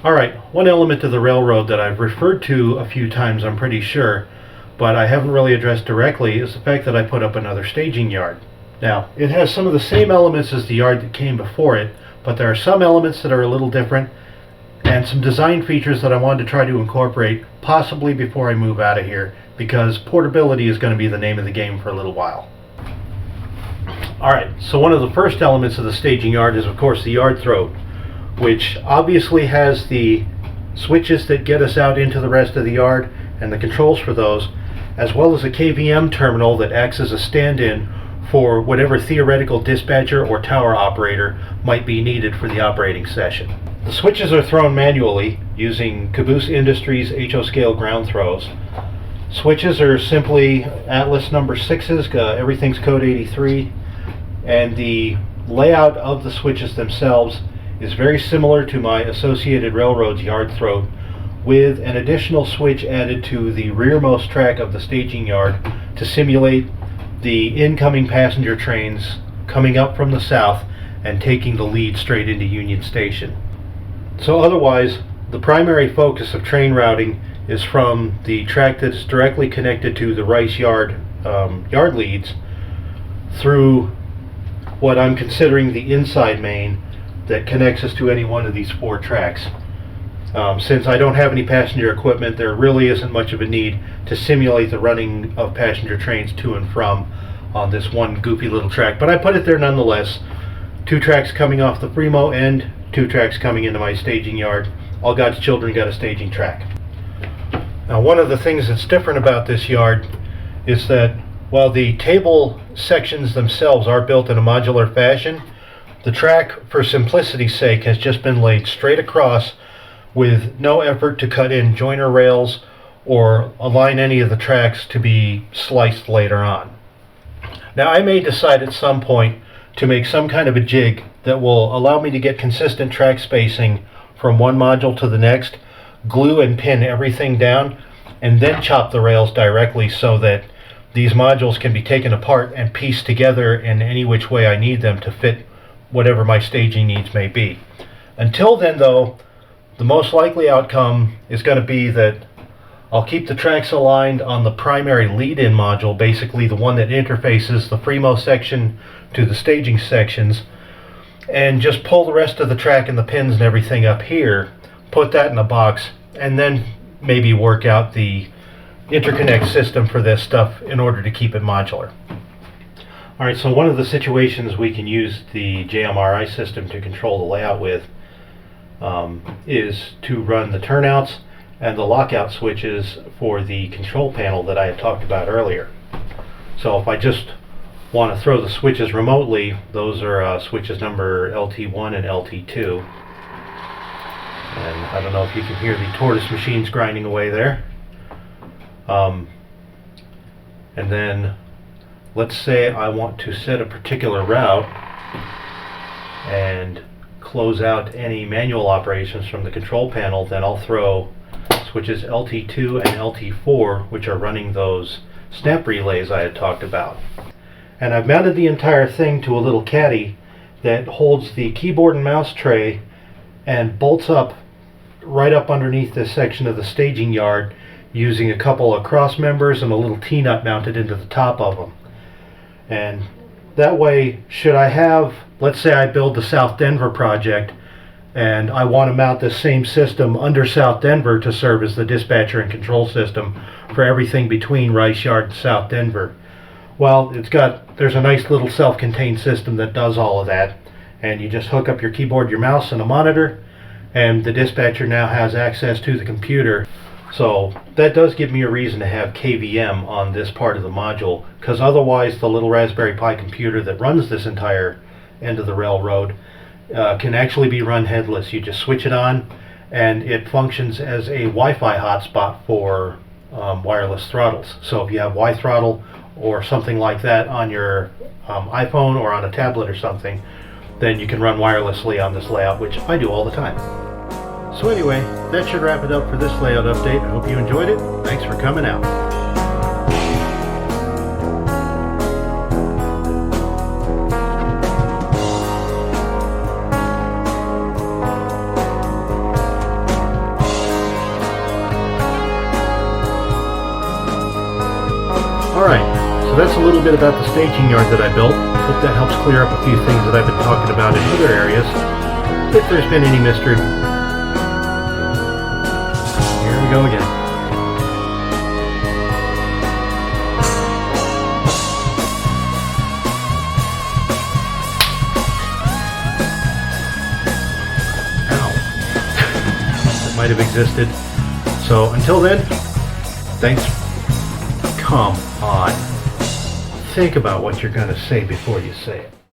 All right, one element of the railroad that I've referred to a few times, I'm pretty sure, but I haven't really addressed directly, is the fact that I put up another staging yard. Now, it has some of the same elements as the yard that came before it, but there are some elements that are a little different, and some design features that I wanted to try to incorporate, possibly before I move out of here, because portability is going to be the name of the game for a little while. Alright, so one of the first elements of the staging yard is, of course, the yard throat, which obviously has the switches that get us out into the rest of the yard and the controls for those, as well as a KVM terminal that acts as a stand-in for whatever theoretical dispatcher or tower operator might be needed for the operating session. The switches are thrown manually using Caboose Industries HO scale ground throws. Switches are simply Atlas number 6s, everything's code 83, and the layout of the switches themselves is very similar to my Associated Railroad's yard throat, with an additional switch added to the rearmost track of the staging yard to simulate the incoming passenger trains coming up from the south and taking the lead straight into Union Station. So otherwise, the primary focus of train routing is from the track that's directly connected to the Rice Yard yard leads through what I'm considering the inside main that connects us to any one of these 4 tracks. Since I don't have any passenger equipment, there really isn't much of a need to simulate the running of passenger trains to and from on this one goofy little track, but I put it there nonetheless. 2 tracks coming off the Fremo end, 2 tracks coming into my staging yard. All God's children got a staging track. Now, one of the things that's different about this yard is that while the table sections themselves are built in a modular fashion, the track, for simplicity's sake, has just been laid straight across with no effort to cut in joiner rails or align any of the tracks to be sliced later on. Now, I may decide at some point to make some kind of a jig that will allow me to get consistent track spacing from one module to the next, glue and pin everything down, and then chop the rails directly so that these modules can be taken apart and pieced together in any which way I need them to fit whatever my staging needs may be. Until then, though, the most likely outcome is going to be that I'll keep the tracks aligned on the primary lead-in module, basically the one that interfaces the Fremo section to the staging sections, and just pull the rest of the track and the pins and everything up here, put that in a box, and then maybe work out the interconnect system for this stuff in order to keep it modular. Alright, so one of the situations we can use the JMRI system to control the layout with is to run the turnouts and the lockout switches for the control panel that I had talked about earlier. So if I just want to throw the switches remotely, those are switches number LT1 and LT2. And I don't know if you can hear the tortoise machines grinding away there. And then let's say I want to set a particular route and close out any manual operations from the control panel, then I'll throw switches LT2 and LT4, which are running those snap relays I had talked about. And I've mounted the entire thing to a little caddy that holds the keyboard and mouse tray and bolts up right up underneath this section of the staging yard using a couple of cross members and a little T-nut mounted into the top of them. And that way, should I have, let's say I build the South Denver project and I want to mount this same system under South Denver to serve as the dispatcher and control system for everything between Rice Yard and South Denver. Well, there's a nice little self-contained system that does all of that, and you just hook up your keyboard, your mouse, and a monitor, and the dispatcher now has access to the computer. So that does give me a reason to have KVM on this part of the module, because otherwise the little Raspberry Pi computer that runs this entire end of the railroad can actually be run headless. You just switch it on and it functions as a Wi-Fi hotspot for wireless throttles. So if you have Y-throttle or something like that on your iPhone or on a tablet or something, then you can run wirelessly on this layout, which I do all the time. So anyway, that should wrap it up for this layout update. I hope you enjoyed it. Thanks for coming out. Alright, so that's a little bit about the staging yard that I built. Hope that helps clear up a few things that I've been talking about in other areas. If there's been any mystery. Here we go again. That might have existed. So until then, thanks. Come on. Think about what you're going to say before you say it.